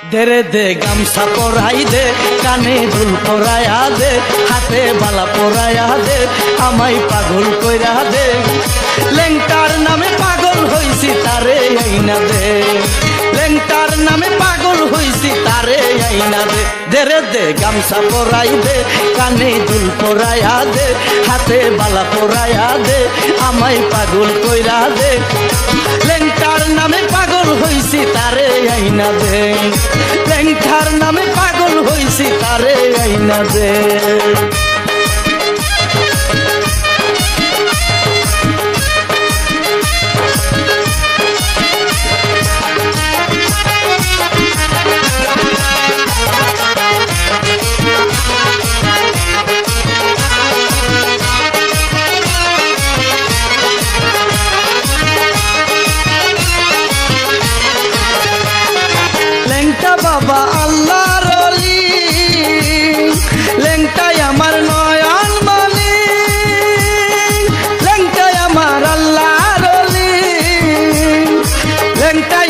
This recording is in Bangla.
দেরে দে গামছা পরাই দে, কানে দুল পরাইয়া দে, হাতে বালা পরাইয়া দে, আমায় পাগল কইরা দে। লেংটার নামে পাগল হইছি তারে আইনা দে, লেংটার নামে পাগল হইছি তারে আইনা দে। দেরে দে গামছা পরাই দে, কানে দুল পরাইয়া দে, হাতে বালা পরাইয়া দে, আমায় পাগল কইরা দে। লেংটার নামে পাগল হইছি তারে আইনা দে, লেংটার নামে পাগল হইছি তারে আইনা দে। লেংটা বাবা আল্লাহর ওলি, লেংটাই আমার নয়ন মনি, লেংটাই আমার আল্লাহর ওলি, লেংটা